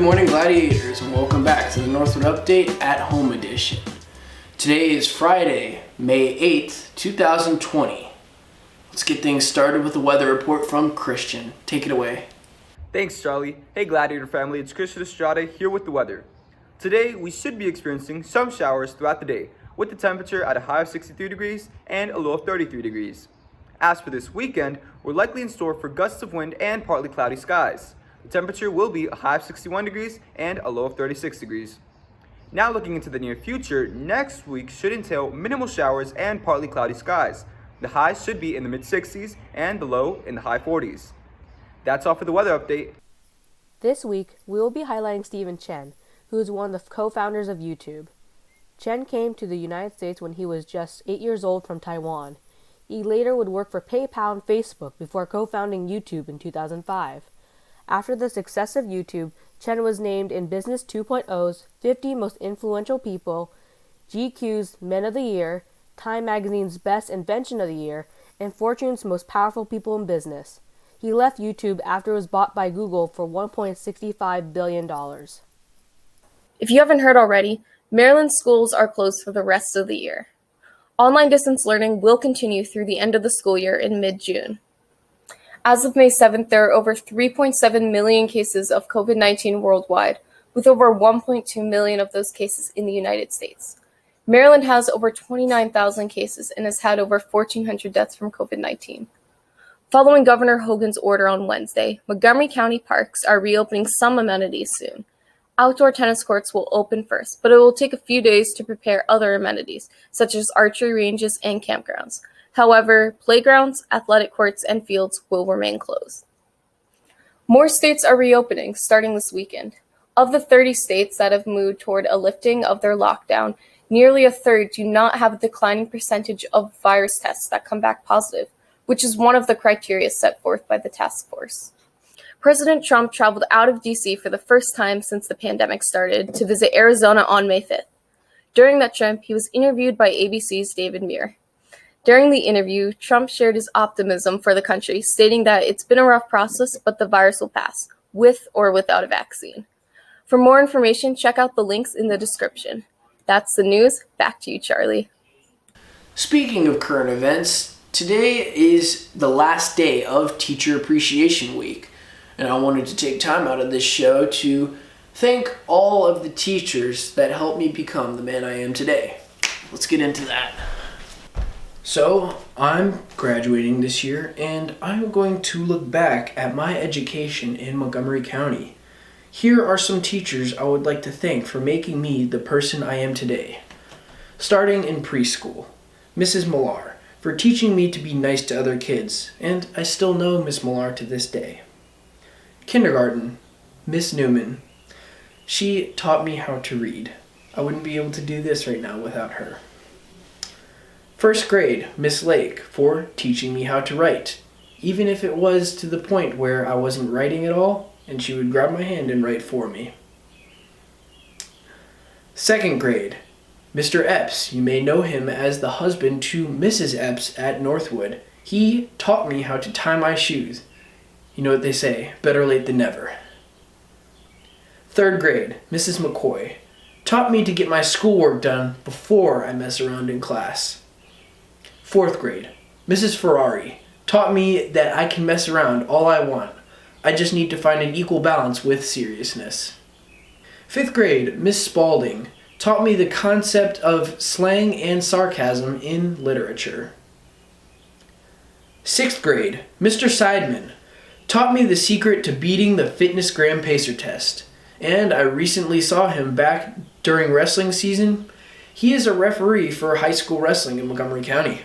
Good morning, gladiators, and welcome back to the Northwood Update at Home Edition. Today is Friday, May 8th, 2020. Let's get things started with the weather report from Christian. Take it away. Thanks, Charlie. Hey, Gladiator family, it's Christian Estrada here with the weather. Today, we should be experiencing some showers throughout the day, with the temperature at a high of 63 degrees and a low of 33 degrees. As for this weekend, we're likely in store for gusts of wind and partly cloudy skies. The temperature will be a high of 61 degrees and a low of 36 degrees. Now looking into the near future, next week should entail minimal showers and partly cloudy skies. The high should be in the mid-60s and the low in the high 40s. That's all for the weather update. This week, we will be highlighting Stephen Chen, who is one of the co-founders of YouTube. Chen came to the United States when he was just 8 years old from Taiwan. He later would work for PayPal and Facebook before co-founding YouTube in 2005. After the success of YouTube, Chen was named in Business 2.0's 50 Most Influential People, GQ's Men of the Year, Time Magazine's Best Invention of the Year, and Fortune's Most Powerful People in Business. He left YouTube after it was bought by Google for $1.65 billion. If you haven't heard already, Maryland schools are closed for the rest of the year. Online distance learning will continue through the end of the school year in mid-June. As of May 7th, there are over 3.7 million cases of COVID-19 worldwide, with over 1.2 million of those cases in the United States. Maryland has over 29,000 cases and has had over 1,400 deaths from COVID-19. Following Governor Hogan's order on Wednesday, Montgomery County parks are reopening some amenities soon. Outdoor tennis courts will open first, but it will take a few days to prepare other amenities, such as archery ranges and campgrounds. However, playgrounds, athletic courts, and fields will remain closed. More states are reopening starting this weekend. Of the 30 states that have moved toward a lifting of their lockdown, nearly a third do not have a declining percentage of virus tests that come back positive, which is one of the criteria set forth by the task force. President Trump traveled out of D.C. for the first time since the pandemic started to visit Arizona on May 5th. During that trip, he was interviewed by ABC's David Muir. During the interview, Trump shared his optimism for the country, stating that it's been a rough process, but the virus will pass, with or without a vaccine. For more information, check out the links in the description. That's the news. Back to you, Charlie. Speaking of current events, today is the last day of Teacher Appreciation Week. And I wanted to take time out of this show to thank all of the teachers that helped me become the man I am today. Let's get into that. So, I'm graduating this year, and I'm going to look back at my education in Montgomery County. Here are some teachers I would like to thank for making me the person I am today. Starting in preschool, Mrs. Millar, for teaching me to be nice to other kids, and I still know Miss Millar to this day. Kindergarten, Miss Newman. She taught me how to read. I wouldn't be able to do this right now without her. First grade, Miss Lake, for teaching me how to write, even if it was to the point where I wasn't writing at all, and she would grab my hand and write for me. Second grade, Mr. Epps. You may know him as the husband to Mrs. Epps at Northwood. He taught me how to tie my shoes. You know what they say, better late than never. Third grade, Mrs. McCoy, taught me to get my schoolwork done before I mess around in class. Fourth grade, Mrs. Ferrari, taught me that I can mess around all I want. I just need to find an equal balance with seriousness. Fifth grade, Miss Spaulding, taught me the concept of slang and sarcasm in literature. Sixth grade, Mr. Seidman, taught me the secret to beating the Fitness Gram Pacer test, and I recently saw him back during wrestling season. He is a referee for high school wrestling in Montgomery County.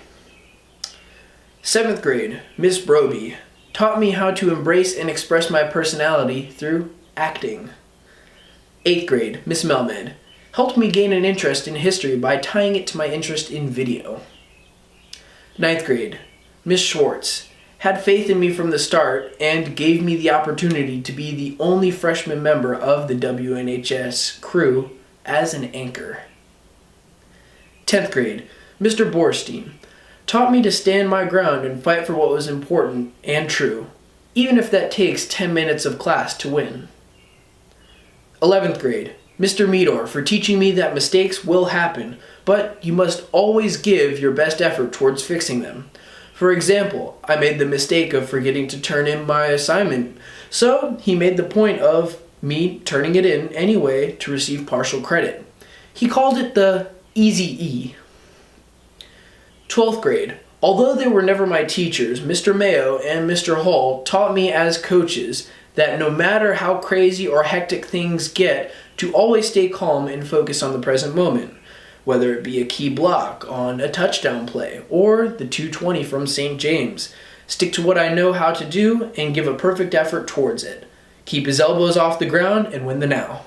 Seventh grade, Miss Broby, taught me how to embrace and express my personality through acting. Eighth grade, Miss Melmed, helped me gain an interest in history by tying it to my interest in video. Ninth grade, Miss Schwartz, had faith in me from the start and gave me the opportunity to be the only freshman member of the WNHS crew as an anchor. 10th grade, Mr. Borstein taught me to stand my ground and fight for what was important and true, even if that takes 10 minutes of class to win. 11th grade. Mr. Meador, for teaching me that mistakes will happen, but you must always give your best effort towards fixing them. For example, I made the mistake of forgetting to turn in my assignment, so he made the point of me turning it in anyway to receive partial credit. He called it the Easy E. 12th grade. Although they were never my teachers, Mr. Mayo and Mr. Hall taught me as coaches that no matter how crazy or hectic things get, to always stay calm and focus on the present moment, whether it be a key block on a touchdown play or the 220 from St. James. Stick to what I know how to do and give a perfect effort towards it. Keep his elbows off the ground and win the now.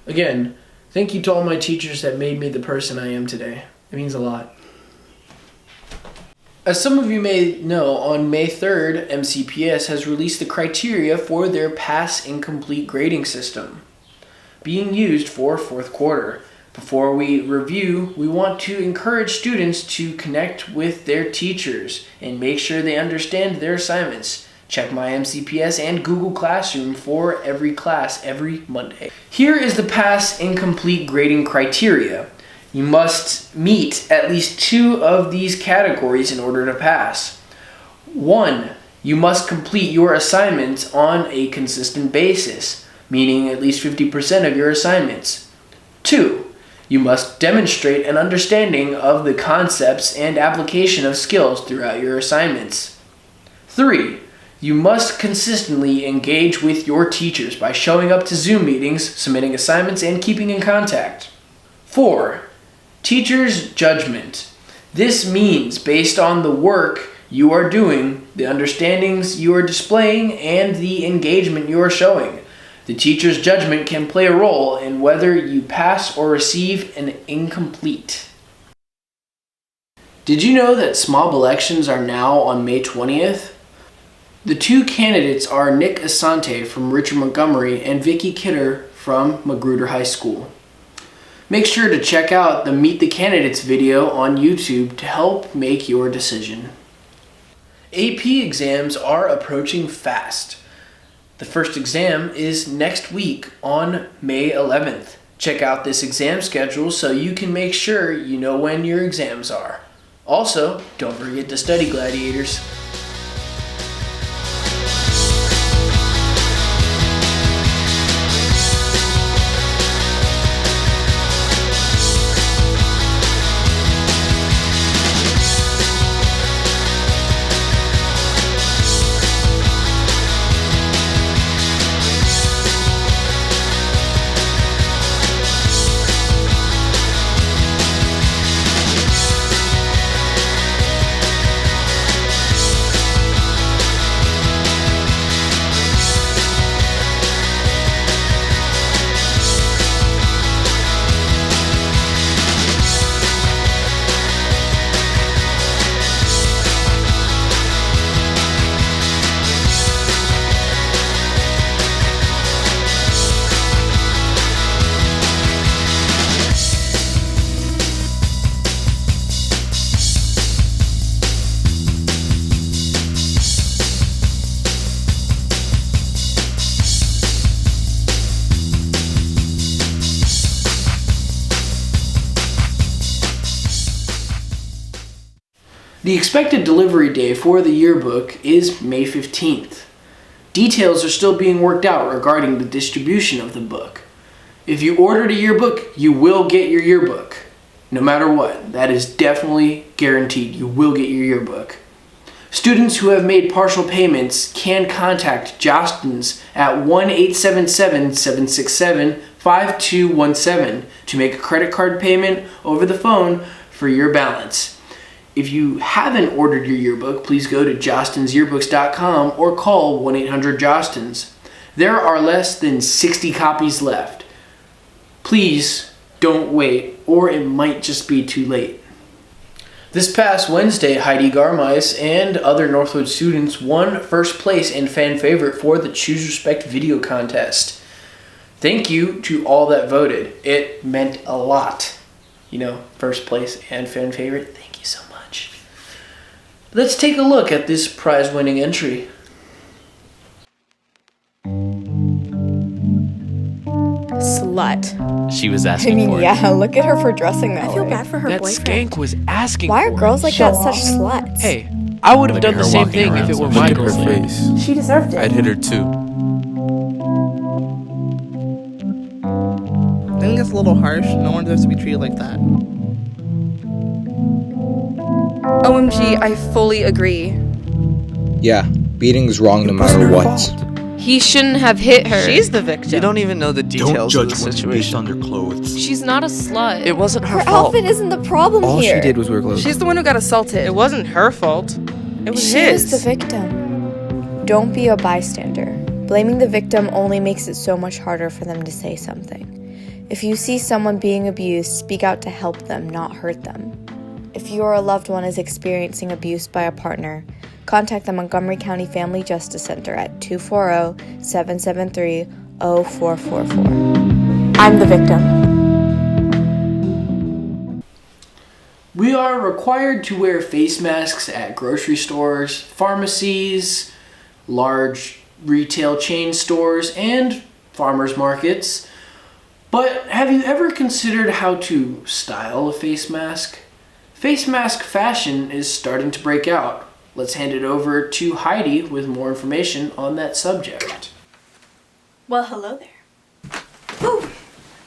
Again, thank you to all my teachers that made me the person I am today. It means a lot. As some of you may know, on May 3rd, MCPS has released the criteria for their pass incomplete grading system being used for fourth quarter. Before we review, we want to encourage students to connect with their teachers and make sure they understand their assignments. Check my MCPS and Google Classroom for every class every Monday. Here is the pass incomplete grading criteria. You must meet at least 2 of these categories in order to pass. 1. You must complete your assignments on a consistent basis, meaning at least 50% of your assignments. 2. You must demonstrate an understanding of the concepts and application of skills throughout your assignments. 3. You must consistently engage with your teachers by showing up to Zoom meetings, submitting assignments, and keeping in contact. 4. Teacher's judgment. This means based on the work you are doing, the understandings you are displaying, and the engagement you are showing. The teacher's judgment can play a role in whether you pass or receive an incomplete. Did you know that SMOB elections are now on May 20th? The 2 candidates are Nick Asante from Richard Montgomery and Vicky Kidder from Magruder High School. Make sure to check out the Meet the Candidates video on YouTube to help make your decision. AP exams are approaching fast. The first exam is next week on May 11th. Check out this exam schedule so you can make sure you know when your exams are. Also, don't forget to study, gladiators. The expected delivery day for the yearbook is May 15th. Details are still being worked out regarding the distribution of the book. If you ordered a yearbook, you will get your yearbook. No matter what, that is definitely guaranteed. You will get your yearbook. Students who have made partial payments can contact Jostens at 1-877-767-5217 to make a credit card payment over the phone for your balance. If you haven't ordered your yearbook, please go to jostensyearbooks.com or call 1-800-JOSTENS. There are less than 60 copies left. Please don't wait, or it might just be too late. This past Wednesday, Heidi Garmeis and other Northwood students won first place and fan favorite for the Choose Respect video contest. Thank you to all that voted. It meant a lot. First place and fan favorite. Thank you so much. Let's take a look at this prize-winning entry. slut. She was asking for it. Yeah, look at her for dressing that way. I feel bad for her That boyfriend. skank was asking Why for are girls it. like that such sluts? Hey, I would have Look done at the her same walking thing around if it were so my much. Look at her girlfriend. face. She deserved it. I'd hit her too. I think it's a little harsh. No one deserves to be treated like that. OMG, I fully agree. Yeah, beating's wrong no matter what. He shouldn't have hit her. She's the victim. You don't even know the Don't details of judge the women based situation. on their clothes. She's not a slut. It wasn't her Her fault. outfit isn't the problem All here. she did was wear clothes. She's the one who got assaulted. It wasn't her fault. It was She his. was the victim. Don't be a bystander. Blaming the victim only makes it so much harder for them to say something. If you see someone being abused, speak out to help them, not hurt them. If you or a loved one is experiencing abuse by a partner, contact the Montgomery County Family Justice Center at 240-773-0444. I'm the victim. We are required to wear face masks at grocery stores, pharmacies, large retail chain stores, and farmers markets. But have you ever considered how to style a face mask? Face mask fashion is starting to break out. Let's hand it over to Heidi with more information on that subject. Well, hello there. Woo!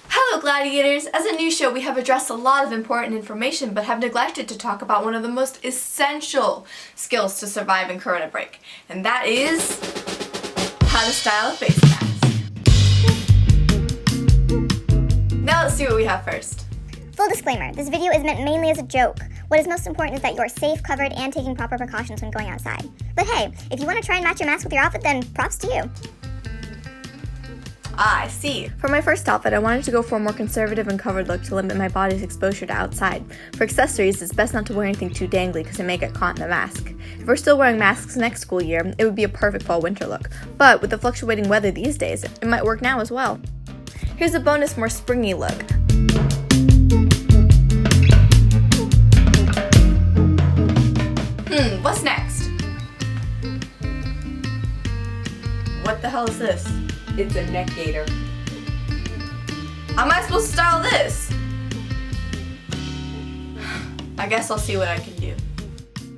Hello, gladiators! As a new show, we have addressed a lot of important information, but have neglected to talk about one of the most essential skills to survive and corona break, and that is how to style a face mask. Now let's see what we have first. Full disclaimer, this video is meant mainly as a joke. What is most important is that you are safe, covered, and taking proper precautions when going outside. But hey, if you want to try and match your mask with your outfit, then props to you. Ah, I see. For my first outfit, I wanted to go for a more conservative and covered look to limit my body's exposure to outside. For accessories, it's best not to wear anything too dangly because it may get caught in the mask. If we're still wearing masks next school year, it would be a perfect fall-winter look. But with the fluctuating weather these days, it might work now as well. Here's a bonus, more springy look. What's next? What the hell is this? It's a neck gaiter. How am I supposed to style this? I guess I'll see what I can do.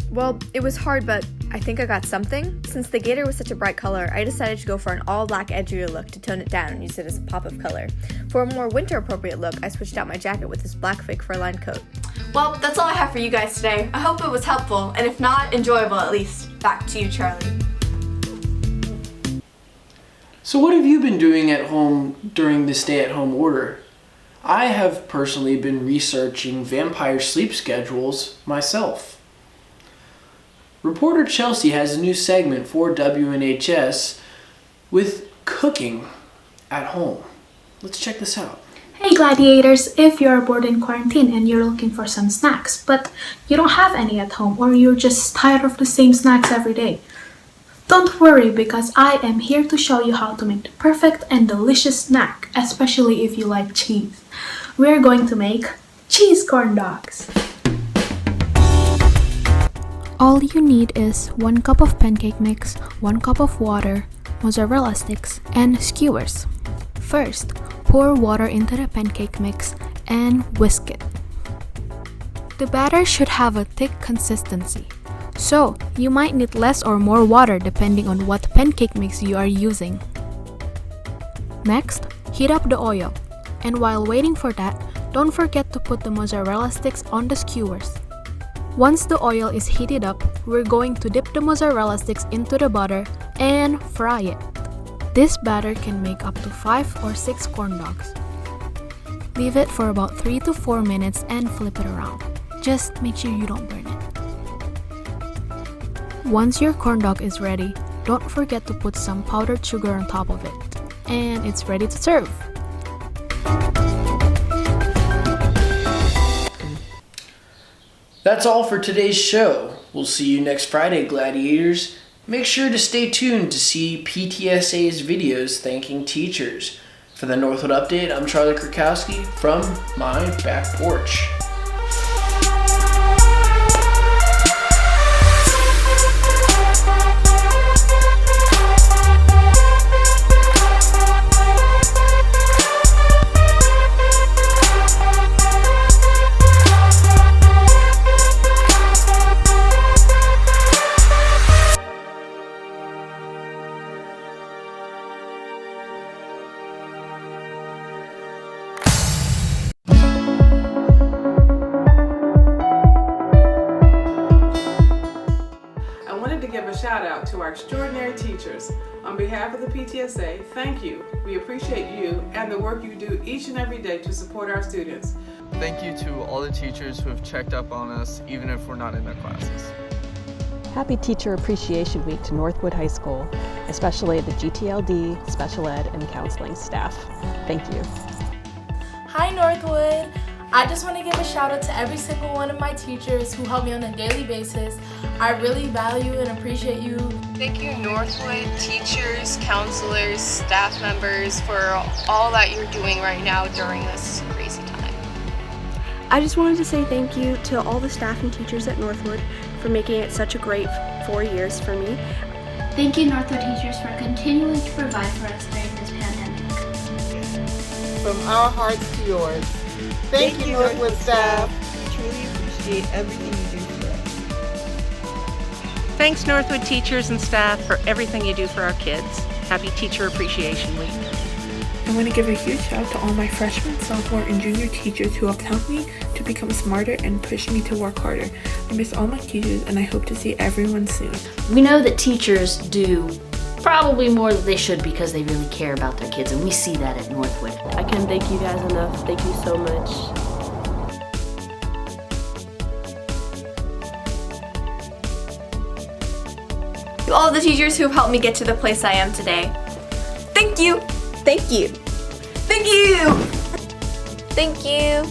Well, it was hard, but I think I got something. Since the gaiter was such a bright color, I decided to go for an all-black edgier look to tone it down and use it as a pop of color. For a more winter-appropriate look, I switched out my jacket with this black fake fur-lined coat. Well, that's all I have for you guys today. I hope it was helpful, and if not, enjoyable at least. Back to you, Charlie. So what have you been doing at home during the stay-at-home order? I have personally been researching vampire sleep schedules myself. Reporter Chelsea has a new segment for WNHS with cooking at home. Let's check this out. Hey gladiators, if you're bored in quarantine and you're looking for some snacks, but you don't have any at home or you're just tired of the same snacks every day, don't worry because I am here to show you how to make the perfect and delicious snack, especially if you like cheese. We're going to make cheese corn dogs. All you need is 1 cup of pancake mix, 1 cup of water, mozzarella sticks, and skewers. First, pour water into the pancake mix and whisk it. The batter should have a thick consistency, so you might need less or more water depending on what pancake mix you are using. Next, heat up the oil, and while waiting for that, don't forget to put the mozzarella sticks on the skewers. Once the oil is heated up, we're going to dip the mozzarella sticks into the butter and fry it. This batter can make up to 5 or 6 corn dogs. Leave it for about 3 to 4 minutes and flip it around. Just make sure you don't burn it. Once your corn dog is ready, don't forget to put some powdered sugar on top of it. And it's ready to serve. That's all for today's show. We'll see you next Friday, gladiators. Make sure to stay tuned to see PTSA's videos thanking teachers. For the Northwood Update, I'm Charlie Krakowski from my back porch. our extraordinary teachers. On behalf of the PTSA, thank you. We appreciate you and the work you do each and every day to support our students. Thank you to all the teachers who have checked up on us, even if we're not in their classes. Happy Teacher Appreciation Week to Northwood High School, especially the GTLD, special ed, and counseling staff. Thank you. Hi Northwood! I just want to give a shout out to every single one of my teachers who help me on a daily basis. I really value and appreciate you. Thank you Northwood teachers, counselors, staff members for all that you're doing right now during this crazy time. I just wanted to say thank you to all the staff and teachers at Northwood for making it such a great 4 years for me. Thank you Northwood teachers for continuing to provide for us during this pandemic. From our hearts to yours. Thank you, Northwood staff. We truly appreciate everything you do for us. Thanks, Northwood teachers and staff, for everything you do for our kids. Happy Teacher Appreciation Week. I want to give a huge shout out to all my freshman, sophomore, and junior teachers who have helped me to become smarter and pushed me to work harder. I miss all my teachers and I hope to see everyone soon. We know that teachers do probably more than they should because they really care about their kids, and we see that at Northwood. I can't thank you guys enough. Thank you so much. To all the teachers who have helped me get to the place I am today. Thank you! Thank you. Thank you! Thank you.